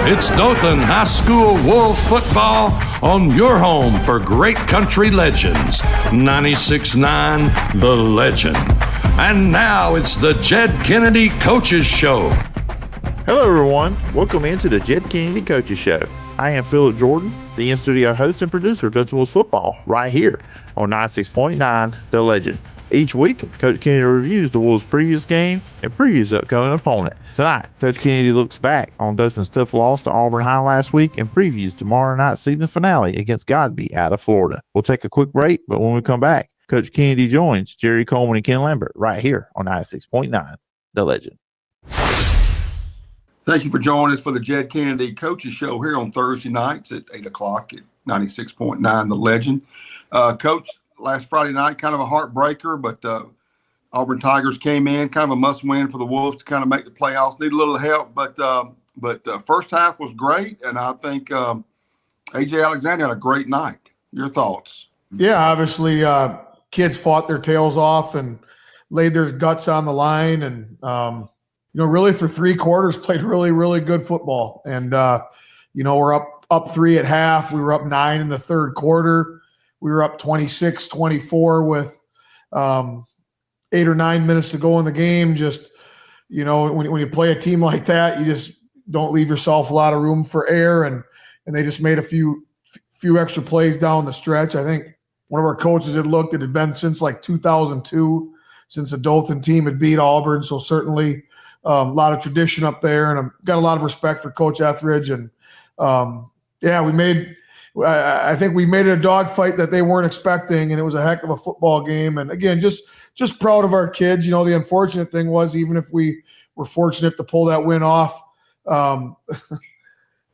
It's Dothan High School Wolves football on your home for great country legends. 96.9 The Legend. And now it's the Jed Kennedy Coaches Show. Hello, everyone. Welcome into the Jed Kennedy Coaches Show. I am Philip Jordan, the in-studio host and producer of Dothan Wolves football, right here on 96.9 The Legend. Each week, Coach Kennedy reviews the Wolves' previous game and previews the upcoming opponent. Tonight, Coach Kennedy looks back on Dothan's tough loss to Auburn High last week and previews tomorrow night's season finale against Godby out of Florida. We'll take a quick break, but when we come back, Coach Kennedy joins Jerry Coleman and Ken Lambert right here on 96.9 The Legend. Thank you for joining us for the Jed Kennedy Coaches Show here on Thursday nights at 8 o'clock at 96.9 The Legend. Coach, last Friday night, kind of a heartbreaker, but Auburn Tigers came in, kind of a must-win for the Wolves to kind of make the playoffs. Need a little help, but first half was great, and I think A.J. Alexander had a great night. Your thoughts? Yeah, obviously kids fought their tails off and laid their guts on the line, and really for 3 quarters played really, really good football. And we're up 3 at half. We were up 9 in the third quarter. We were up 26-24 with 8 or 9 minutes to go in the game. Just, when you play a team like that, you just don't leave yourself a lot of room for error. And they just made a few extra plays down the stretch. I think one of our coaches had looked, it had been since like 2002 since a Dothan team had beat Auburn. So certainly a lot of tradition up there. And I've got a lot of respect for Coach Etheridge. And I think we made it a dogfight that they weren't expecting, and it was a heck of a football game. And again, just proud of our kids. The unfortunate thing was, even if we were fortunate to pull that win off,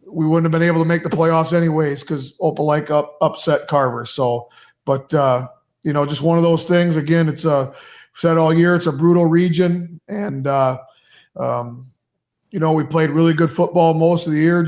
we wouldn't have been able to make the playoffs anyways because Opelika upset Carver. So, but just one of those things. Again, it's said all year, it's a brutal region, and we played really good football most of the year.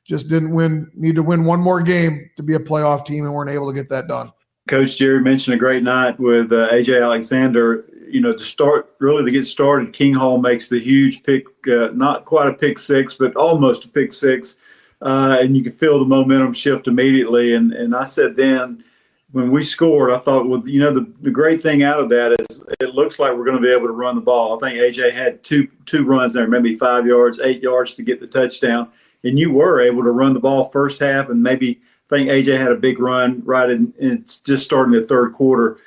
Just didn't need to win one more game to be a playoff team, and weren't able to get that done. Coach Jerry mentioned a great night with A.J. Alexander. To get started, King Hall makes the huge pick, not quite a pick six, but almost a pick six. And you could feel the momentum shift immediately. And I said then, when we scored, I thought, the great thing out of that is it looks like we're going to be able to run the ball. I think A.J. had two runs there, maybe 5 yards, 8 yards to get the touchdown. And you were able to run the ball first half, and maybe I think A.J. had a big run right in it's just starting the third quarter.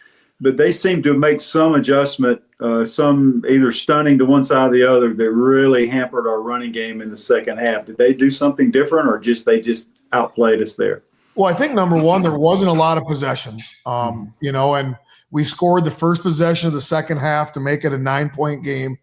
But they seemed to make some adjustment, some either stunning to one side or the other, that really hampered our running game in the second half. Did they do something different, or they just outplayed us there? Well, I think number one, there wasn't a lot of possessions, and we scored the first possession of the second half to make it a 9-point game.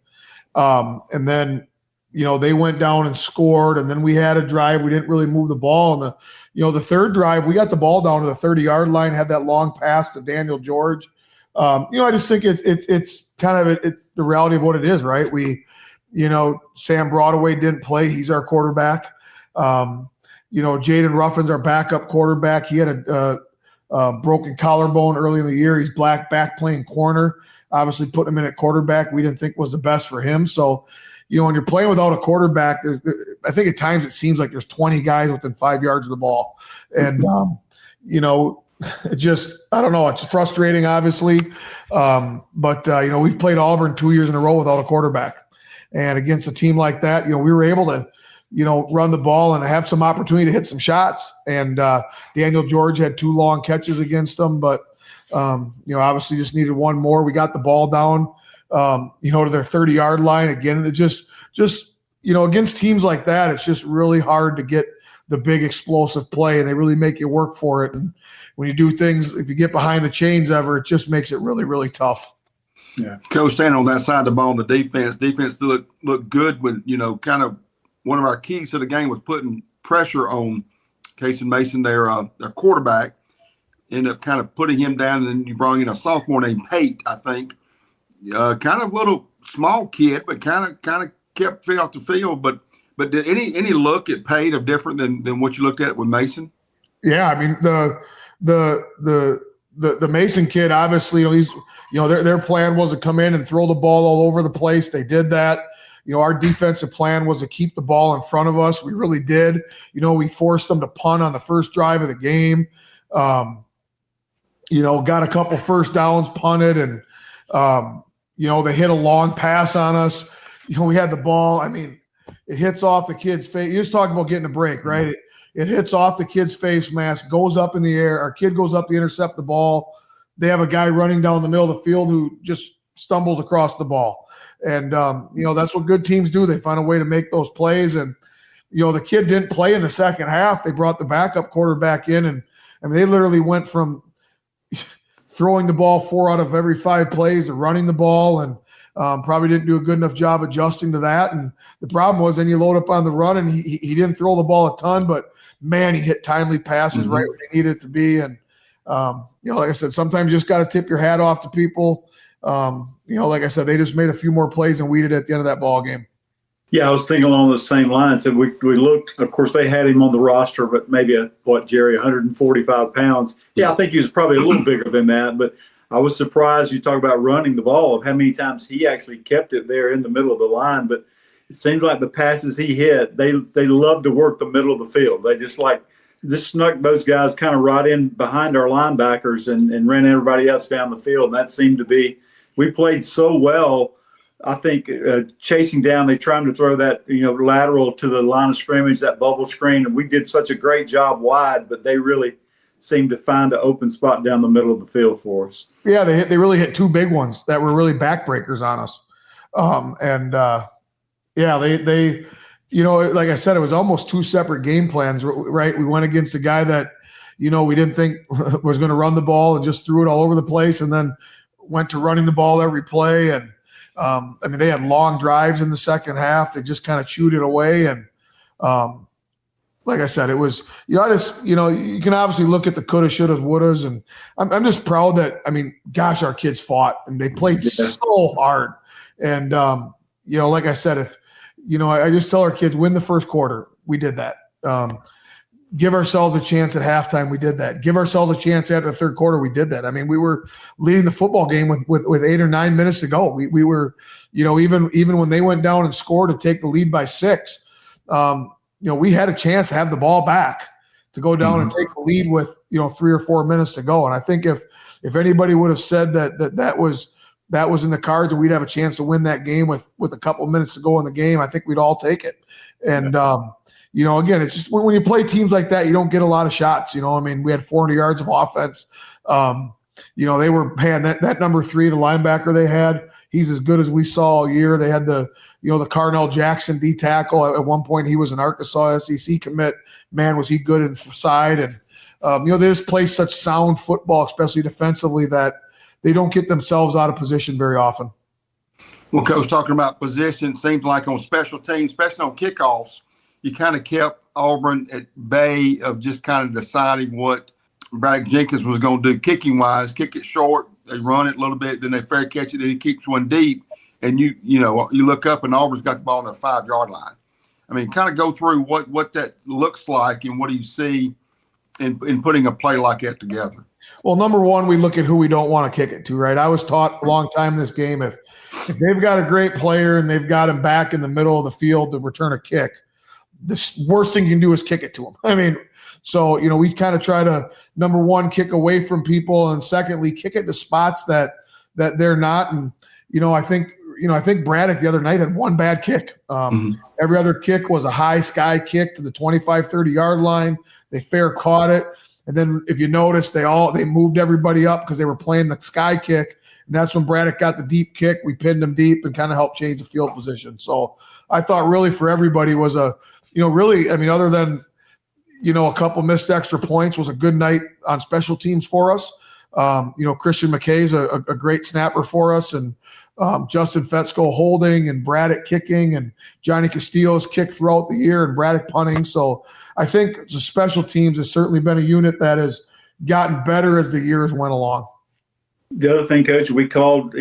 And then, they went down and scored, and then we had a drive. We didn't really move the ball. And the third drive, we got the ball down to the 30-yard line, had that long pass to Daniel George. I just think it's kind of it's the reality of what it is, right? Sam Broadway didn't play. He's our quarterback. Jaden Ruffin's our backup quarterback. He had a broken collarbone early in the year. He's back playing corner. Obviously, putting him in at quarterback, we didn't think was the best for him. So, when you're playing without a quarterback, I think at times it seems like there's 20 guys within 5 yards of the ball. And, it just, I don't know, it's frustrating, obviously. But we've played Auburn 2 years in a row without a quarterback. And against a team like that, we were able to, run the ball and have some opportunity to hit some shots. And Daniel George had 2 long catches against them, but, obviously just needed one more. We got the ball down, to their 30-yard line. Again, it just against teams like that, it's just really hard to get the big explosive play, and they really make you work for it. And when you do things, if you get behind the chains ever, it just makes it really, really tough. Yeah. Coach, standing on that side of the ball, the defense looked good when, kind of one of our keys to the game was putting pressure on Casey Mason, their quarterback, ended up kind of putting him down, and then you brought in a sophomore named Pate, I think. Kind of little small kid, but kind of kept off the field. But did any look at Pate of different than what you looked at with Mason? Yeah, I mean the Mason kid, obviously, he's their plan was to come in and throw the ball all over the place. They did that. our defensive plan was to keep the ball in front of us. We really did. We forced them to punt on the first drive of the game. Got a couple first downs, punted, and, they hit a long pass on us. We had the ball. I mean, it hits off the kid's face. You're just talking about getting a break, right? It hits off the kid's face mask, goes up in the air. Our kid goes up to intercept the ball. They have a guy running down the middle of the field who just stumbles across the ball. And, that's what good teams do. They find a way to make those plays. And, the kid didn't play in the second half. They brought the backup quarterback in. And, they literally went from throwing the ball 4 out of every 5 plays to running the ball, and probably didn't do a good enough job adjusting to that. And the problem was then you load up on the run, and he didn't throw the ball a ton, but, man, he hit timely passes right where he needed it to be. And, like I said, sometimes you just got to tip your hat off to people. Like I said, they just made a few more plays than we did at the end of that ball game. Yeah, I was thinking along those same lines. And we looked, of course, they had him on the roster, but maybe, 145 pounds. Yeah, I think he was probably a little bigger than that. But I was surprised, you talk about running the ball, of how many times he actually kept it there in the middle of the line. But it seemed like the passes he hit, they love to work the middle of the field. They just snuck those guys kind of right in behind our linebackers and ran everybody else down the field. And that seemed to be – we played so well, I think, chasing down. They tried to throw that, lateral to the line of scrimmage, that bubble screen. And we did such a great job wide, but they really seemed to find an open spot down the middle of the field for us. Yeah, they really hit 2 big ones that were really backbreakers on us. They like I said, it was almost 2 separate game plans, right? We went against a guy that, we didn't think was going to run the ball and just threw it all over the place, and then went to running the ball every play. And, they had long drives in the second half. They just kind of chewed it away. And, like I said, it was, you can obviously look at the coulda, shouldas, wouldas, and I'm just proud that, gosh, our kids fought and they played so hard. And, like I said, if, I just tell our kids, win the first quarter. We did that. Give ourselves a chance at halftime. We did that. Give ourselves a chance after the third quarter. We did that. We were leading the football game with 8 or 9 minutes to go. We were, even when they went down and scored to take the lead by 6, we had a chance to have the ball back to go down and take the lead with, 3 or 4 minutes to go. And I think if anybody would have said that was in the cards and we'd have a chance to win that game with a couple of minutes to go in the game, I think we'd all take it. And, again, it's just when you play teams like that, you don't get a lot of shots. We had 400 yards of offense. They were paying that number 3, the linebacker they had. He's as good as we saw all year. They had the Carnell Jackson D tackle. At one point, he was an Arkansas SEC commit. Man, was he good inside. And, they just play such sound football, especially defensively, that they don't get themselves out of position very often. Well, Coach, talking about position, seems like on special teams, especially on kickoffs, you kind of kept Auburn at bay of just kind of deciding what Braddock Jenkins was going to do kicking-wise. Kick it short, they run it a little bit, then they fair catch it, then he keeps one deep, and you look up and Auburn's got the ball on their 5-yard line. Kind of go through what that looks like and what do you see in putting a play like that together. Well, number one, we look at who we don't want to kick it to, right? I was taught a long time in this game, if they've got a great player and they've got him back in the middle of the field to return a kick, the worst thing you can do is kick it to them. So, we kind of try to, number one, kick away from people, and secondly, kick it to spots that they're not. And, I think Braddock the other night had one bad kick. Every other kick was a high sky kick to the 25, 30-yard line. They fair caught it. And then if you notice, they moved everybody up because they were playing the sky kick. And that's when Braddock got the deep kick. We pinned him deep and kind of helped change the field position. So I thought really for everybody was other than, a couple missed extra points, was a good night on special teams for us. Christian McKay's a great snapper for us, and Justin Fetzko holding, and Braddock kicking, and Johnny Castillo's kick throughout the year, and Braddock punting. So I think the special teams has certainly been a unit that has gotten better as the years went along. The other thing, Coach, we called,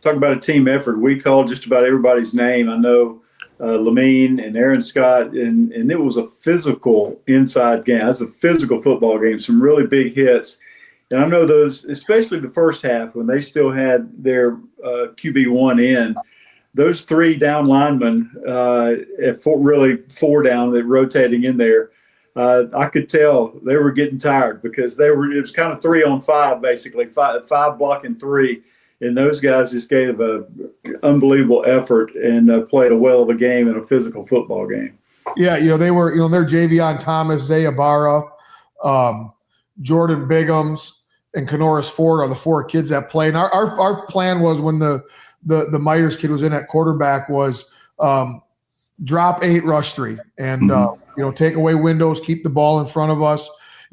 talk about a team effort. We called just about everybody's name. I know Lamine and Aaron Scott, and it was a physical inside game. It's a physical football game, some really big hits. And I know those, especially the first half when they still had their QB1 in, those three down linemen, really four down, that rotating in there, I could tell they were getting tired because it was kind of 3 on 5, basically, five blocking 3. And those guys just gave an unbelievable effort and played a well of a game in a physical football game. Yeah, they were, they're Javion Thomas, Zay Ibarra, Jordan Biggums, and Kenoris Ford are the 4 kids that play. And our plan was when the Myers kid was in at quarterback was drop 8, rush 3, and take away windows, keep the ball in front of us.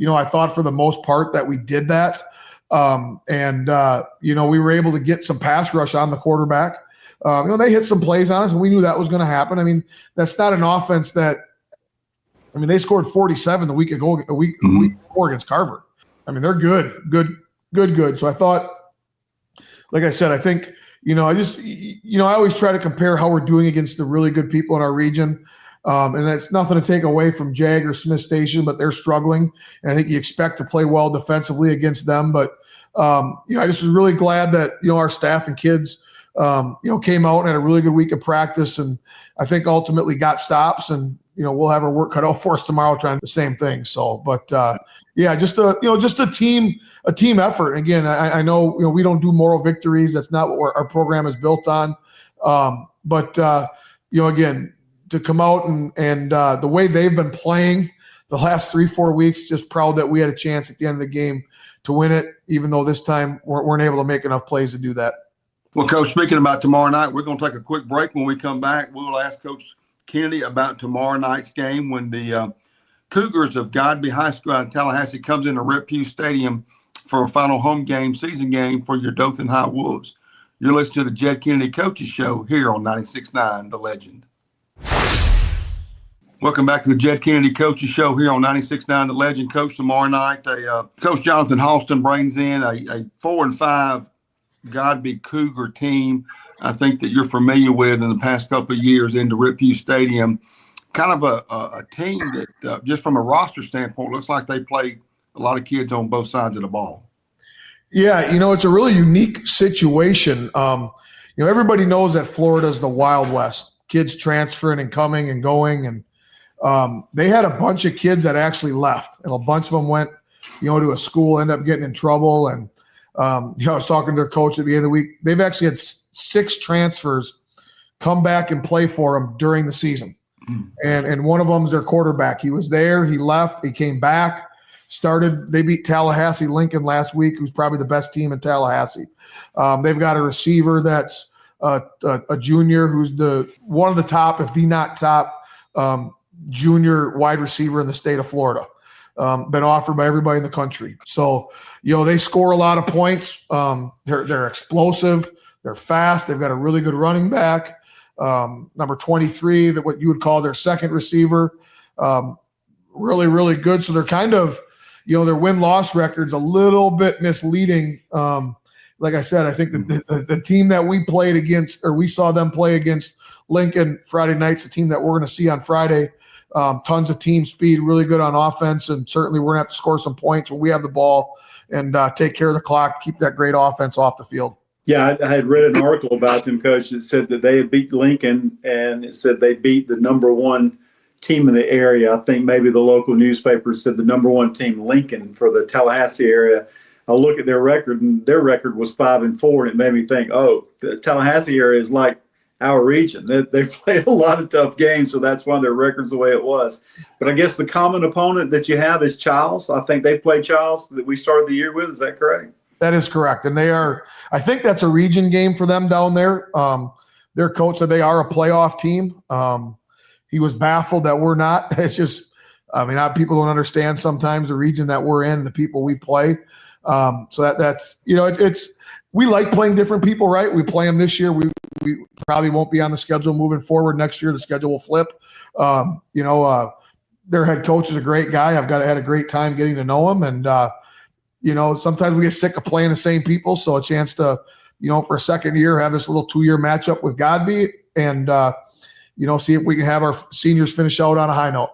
I thought for the most part that we did that. We were able to get some pass rush on the quarterback. They hit some plays on us, and we knew that was going to happen. I mean, that's not an offense that – they scored 47 the week ago, a week before against Carver. I mean, they're good. So I thought, like I said, I think, I always try to compare how we're doing against the really good people in our region. And that's nothing to take away from Jag or Smith Station, but they're struggling. And I think you expect to play well defensively against them. But, I just was really glad that, our staff and kids, came out and had a really good week of practice. And I think ultimately got stops, and, we'll have our work cut out for us tomorrow trying the same thing. So, but just a team effort. And again, I know, we don't do moral victories. That's not what our program is built on. Again, to come out and the way they've been playing the last 3-4 weeks, just proud that we had a chance at the end of the game to win it, even though this time we weren't able to make enough plays to do that. Well, Coach, speaking about tomorrow night, we're going to take a quick break. When we come back, we'll ask Coach Kennedy about tomorrow night's game when the Cougars of Godby High School out in Tallahassee comes into Rip Pugh Stadium for a final home game, season game for your Dothan High Wolves. You're listening to the Jed Kennedy Coaches Show here on 96.9 The Legend. Welcome back to the Jed Kennedy Coaches Show here on 96.9 The Legend. Coach, tomorrow night, Coach Jonathan Halston brings in a 4-5 Godby Cougar team, I think that you're familiar with in the past couple of years into Rip Pugh Stadium. Kind of a team that, just from a roster standpoint, looks like they play a lot of kids on both sides of the ball. Yeah, it's a really unique situation. Everybody knows that Florida is the Wild West. Kids transferring and coming and going, and they had a bunch of kids that actually left, and a bunch of them went, to a school, ended up getting in trouble. And I was talking to their coach at the end of the week. They've actually had 6 transfers come back and play for them during the season. And one of them is their quarterback. He was there, he left, he came back, they beat Tallahassee Lincoln last week, who's probably the best team in Tallahassee. They've got a receiver that's a junior who's one of the top, if the not top, junior wide receiver in the state of Florida. Been offered by everybody in the country. So, they score a lot of points. They're explosive. They're fast. They've got a really good running back. Number 23, what you would call their second receiver. Really, really good. So they're kind of, their win-loss record's a little bit misleading. Like I said, I think the team that we played against, or we saw them play against Lincoln Friday night's the team that we're going to see on Friday. Tons of team speed, really good on offense, and certainly we're going to have to score some points when we have the ball and take care of the clock, keep that great offense off the field. Yeah, I had read an article about them, Coach, that said that they had beat Lincoln, and it said they beat the number 1 team in the area. I think maybe the local newspaper said the number 1 team, Lincoln, for the Tallahassee area. I look at their record, and their record was 5-4, and it made me think, the Tallahassee area is like our region. They played a lot of tough games, so that's why their record's the way it was. But I guess the common opponent that you have is Childs. I think they played Childs that we started the year with. Is that correct? That is correct. And I think that's a region game for them down there. Their coach said they are a playoff team. He was baffled that we're not. It's just, people don't understand sometimes the region that we're in, the people we play. So that's, we like playing different people, right? We play them this year. We probably won't be on the schedule moving forward. Next year, the schedule will flip. Their head coach is a great guy. I've had a great time getting to know him. And, sometimes we get sick of playing the same people. So a chance to, for a second year, have this little 2-year matchup with Godby and, see if we can have our seniors finish out on a high note.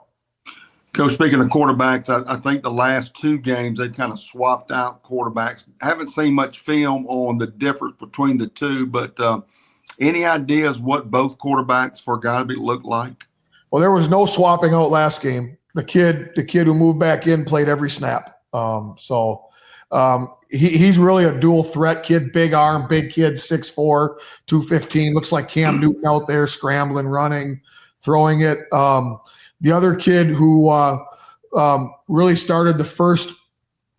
Coach, speaking of quarterbacks, I think the last 2 games they kind of swapped out quarterbacks. I haven't seen much film on the difference between the two, but Any ideas what both quarterbacks for Godby look like? Well, there was no swapping out last game. The kid who moved back in played every snap. He's really a dual threat kid, big arm, big kid, 6'4", 215. Looks like Cam Newton out there scrambling, running, throwing it. The other kid who really started the first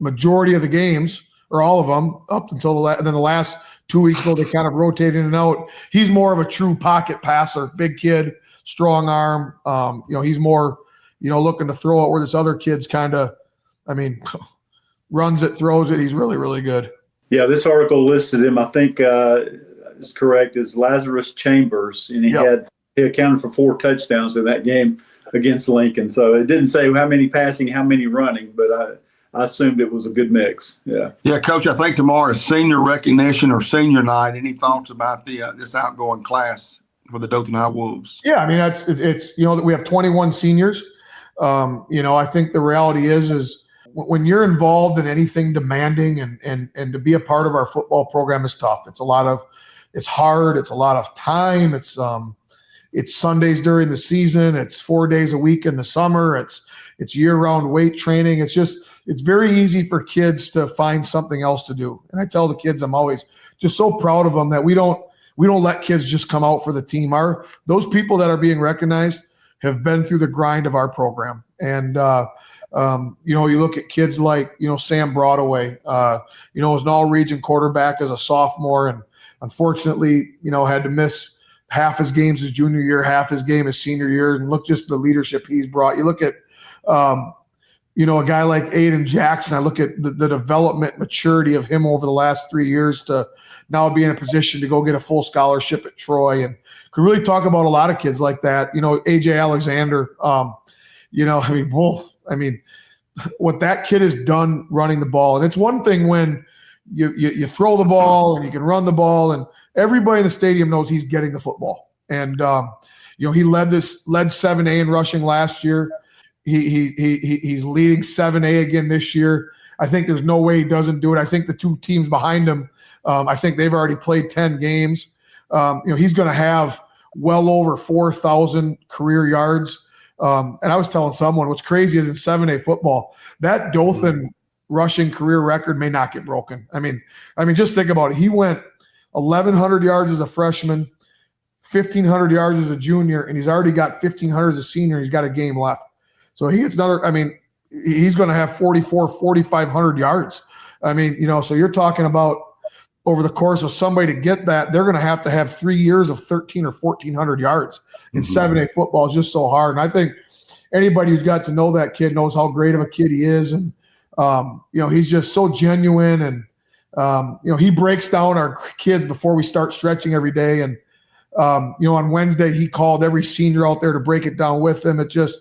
majority of the games, or all of them, up until then the last 2 weeks ago, they kind of rotated in and out. He's more of a true pocket passer, big kid, strong arm. He's more, looking to throw it where this other kid's kind of, runs it, throws it. He's really, really good. Yeah, this article listed him, I think is correct, as Lazarus Chambers, and he accounted for 4 touchdowns in that game against Lincoln. So it didn't say how many passing, how many running, but I assumed it was a good mix. Yeah. Yeah, Coach, I think tomorrow is senior recognition or senior night. Any thoughts about this outgoing class for the Dothan Wolves? Yeah, it's that we have 21 seniors. I think the reality is when you're involved in anything demanding and to be a part of our football program is tough. It's hard. It's a lot of time. It's Sundays during the season. It's 4 days a week in the summer. It's year-round weight training. It's very easy for kids to find something else to do. And I tell the kids, I'm always just so proud of them that we don't let kids just come out for the team. Those people that are being recognized have been through the grind of our program. And, you look at kids like, Sam Broadway, was an all-region quarterback as a sophomore and unfortunately, had to miss half his games his junior year, half his game his senior year. And look just the leadership he's brought. You look at, a guy like Aiden Jackson. I look at the development maturity of him over the last 3 years to now be in a position to go get a full scholarship at Troy, and could really talk about a lot of kids like that. AJ Alexander, what that kid has done running the ball. And it's one thing when you throw the ball and you can run the ball and everybody in the stadium knows he's getting the football. And, he led 7A in rushing last year. He's leading 7A again this year. I think there's no way he doesn't do it. I think the 2 teams behind him, I think they've already played 10 games. He's going to have well over 4,000 career yards. And I was telling someone what's crazy is in 7A football, that Dothan rushing career record may not get broken. Just think about it. He went 1,100 yards as a freshman, 1,500 yards as a junior, and he's already got 1,500 as a senior. He's got a game left. So he gets another, he's going to have 4,500 yards. So you're talking about over the course of somebody to get that, they're going to have 3 years of 1,300 or 1,400 yards in 7A football is just so hard. And I think anybody who's got to know that kid knows how great of a kid he is. And, he's just so genuine. And, he breaks down our kids before we start stretching every day. And, on Wednesday, he called every senior out there to break it down with him. It just,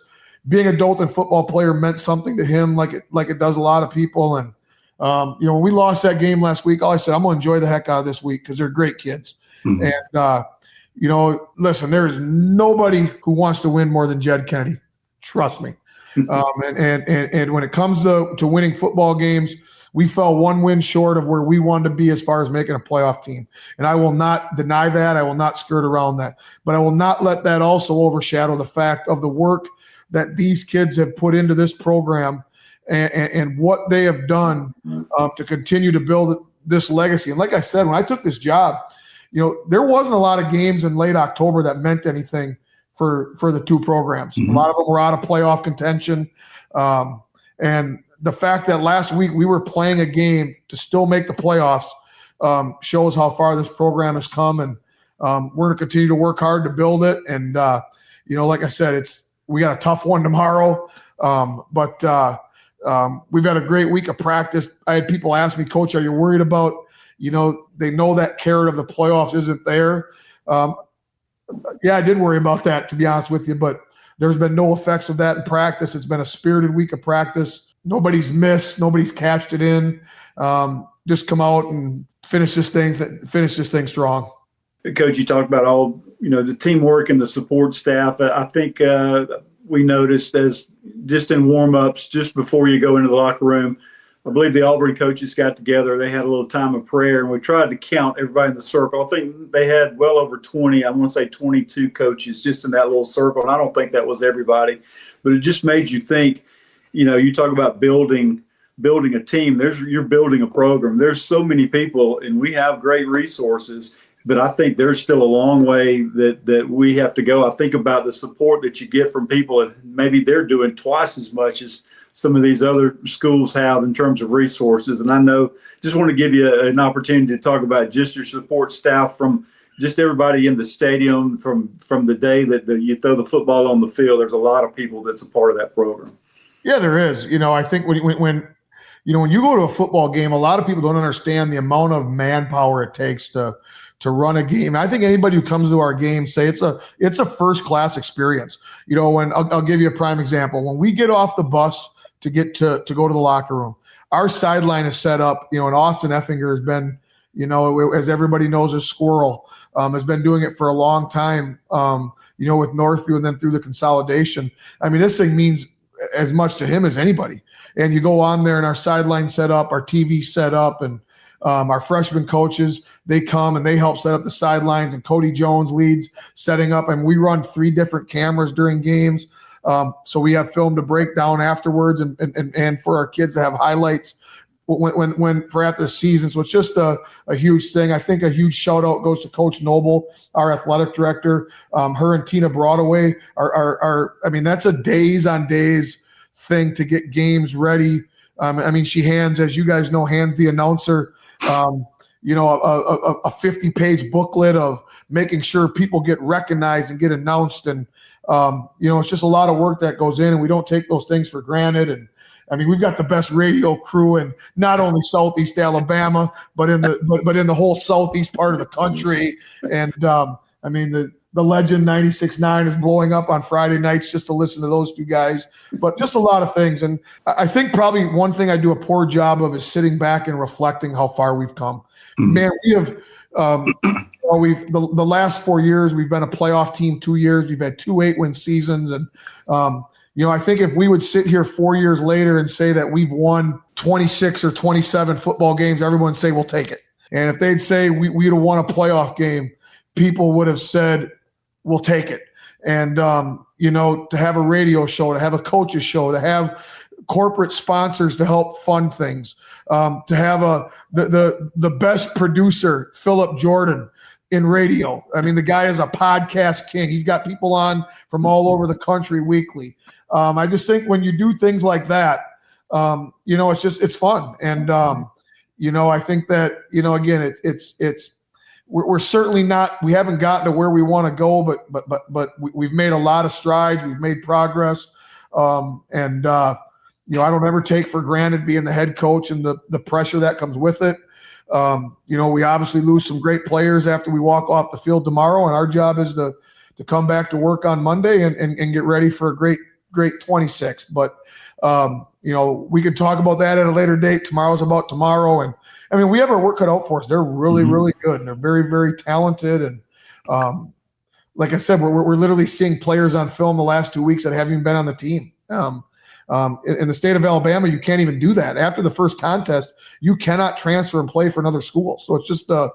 being a Dothan football player meant something to him like it does a lot of people. And, when we lost that game last week, all I said, I'm going to enjoy the heck out of this week because they're great kids. Mm-hmm. And, listen, there's nobody who wants to win more than Jed Kennedy. Trust me. And when it comes to winning football games, we fell 1 win short of where we wanted to be as far as making a playoff team. And I will not deny that. I will not skirt around that. But I will not let that also overshadow the fact of the work that these kids have put into this program and what they have done to continue to build this legacy. And like I said, when I took this job, there wasn't a lot of games in late October that meant anything for the 2 programs. Mm-hmm. A lot of them were out of playoff contention. And the fact that last week we were playing a game to still make the playoffs shows how far this program has come. And we're going to continue to work hard to build it. And, like I said, we got a tough one tomorrow, but we've had a great week of practice. I had people ask me, Coach, are you worried about, they know that carrot of the playoffs isn't there. Yeah, I did worry about that, to be honest with you, but there's been no effects of that in practice. It's been a spirited week of practice. Nobody's missed. Nobody's cashed it in. Just come out and finish this thing strong. Coach, you talked about all, the teamwork and the support staff. I think we noticed as just in warm-ups, just before you go into the locker room, I believe the Auburn coaches got together. They had a little time of prayer, and we tried to count everybody in the circle. I think they had well over 20, I want to say 22 coaches just in that little circle, and I don't think that was everybody. But it just made you think, you talk about building a team. You're building a program. There's so many people, and we have great resources, but I think there's still a long way that we have to go. I think about the support that you get from people, and maybe they're doing twice as much as some of these other schools have in terms of resources. And I know, just want to give you an opportunity to talk about just your support staff, from just everybody in the stadium, from the day that you throw the football on the field. There's a lot of people that's a part of that program. Yeah, there is. I think when you go to a football game, a lot of people don't understand the amount of manpower it takes to run a game. And I think anybody who comes to our game say it's a first class experience. When I'll give you a prime example. When we get off the bus to get to go to the locker room, our sideline is set up. And Austin Effinger has been, as everybody knows, a squirrel, has been doing it for a long time. With Northview and then through the consolidation. I mean, this thing means as much to him as anybody. And you go on there and our sideline set up, our TV set up, and our freshman coaches, they come and they help set up the sidelines, and Cody Jones leads setting up, and we run 3 different cameras during games. So we have film to break down afterwards and for our kids to have highlights when for after the season. So it's just a huge thing. I think a huge shout out goes to Coach Noble, our athletic director. Her and Tina Broadway are that's a days on days thing to get games ready. She hands, as you guys know, the announcer, a 50-page booklet of making sure people get recognized and get announced. And, it's just a lot of work that goes in, and we don't take those things for granted. And we've got the best radio crew in not only Southeast Alabama, but in the whole Southeast part of the country. And, the legend 96.9 is blowing up on Friday nights just to listen to those 2 guys, but just a lot of things. And I think probably one thing I do a poor job of is sitting back and reflecting how far we've come. Man, we have the last 4 years, we've been a playoff team. 2 years, we've had 2 8-win seasons. And, I think if we would sit here 4 years later and say that we've won 26 or 27 football games, everyone would say, we'll take it. And if they'd say we'd have won a playoff game, people would have said, we'll take it. And, to have a radio show, to have a coaches show, to have corporate sponsors to help fund things, to have the best producer, Philip Jordan, in radio. The guy is a podcast king. He's got people on from all over the country weekly. I just think when you do things like that, it's fun. And, I think that, again, we're certainly not, we haven't gotten to where we want to go, but we've made a lot of strides. We've made progress. I don't ever take for granted being the head coach and the pressure that comes with it. We obviously lose some great players after we walk off the field tomorrow, and our job is to come back to work on Monday and get ready for a great 26. But, we could talk about that at a later date. Tomorrow's about tomorrow. And we have our work cut out for us. They're really, really good. And they're very, very talented. And like I said, we're literally seeing players on film the last 2 weeks that haven't even been on the team. In the state of Alabama, you can't even do that. After the first contest, you cannot transfer and play for another school. So it's just a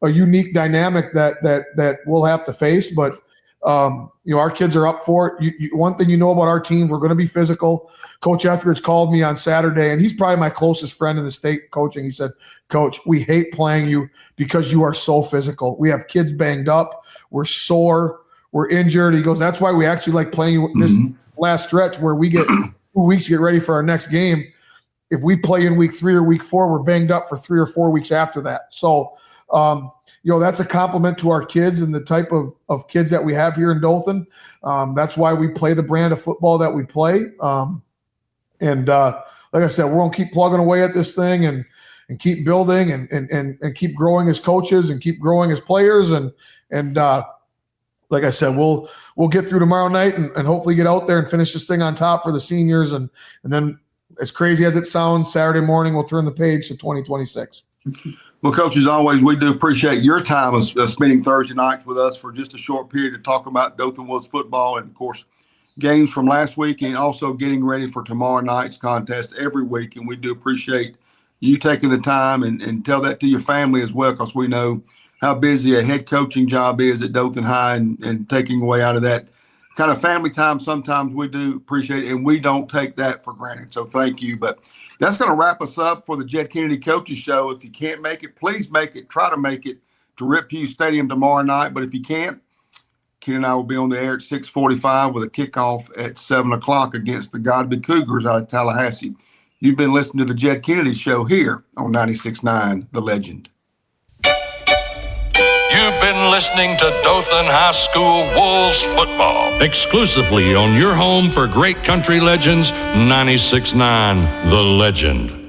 unique dynamic that we'll have to face. But our kids are up for it. One thing about our team, we're going to be physical. Coach Etheridge called me on Saturday, and he's probably my closest friend in the state coaching. He said, Coach, we hate playing you because you are so physical. We have kids banged up. We're sore. We're injured. He goes, that's why we actually like playing you this last stretch where we get 2 weeks to get ready for our next game. If we play in week 3 or week 4, we're banged up for 3 or 4 weeks after that. So, that's a compliment to our kids and the type of kids that we have here in Dothan. That's why we play the brand of football that we play. Like I said, we're going to keep plugging away at this thing and keep building and keep growing as coaches and keep growing as players. And like I said, we'll get through tomorrow night and hopefully get out there and finish this thing on top for the seniors. And then, as crazy as it sounds, Saturday morning, we'll turn the page to 2026. Well, Coach, as always, we do appreciate your time of spending Thursday nights with us for just a short period to talk about Dothan Wolves football. And, of course, games from last week and also getting ready for tomorrow night's contest every week. And we do appreciate you taking the time and tell that to your family as well, because we know how busy a head coaching job is at Dothan High, and taking away out of that kind of family time. Sometimes we do appreciate it, and we don't take that for granted. So thank you. But that's going to wrap us up for the Jed Kennedy Coaches Show. If you can't make it, please make it. Try to make it to Rip Hughes Stadium tomorrow night. But if you can't, Ken and I will be on the air at 6:45 with a kickoff at 7 o'clock against the Godby Cougars out of Tallahassee. You've been listening to the Jed Kennedy Show here on 96.9 The Legend. You've been listening to Dothan High School Wolves football, exclusively on your home for great country legends, 96.9 The Legend.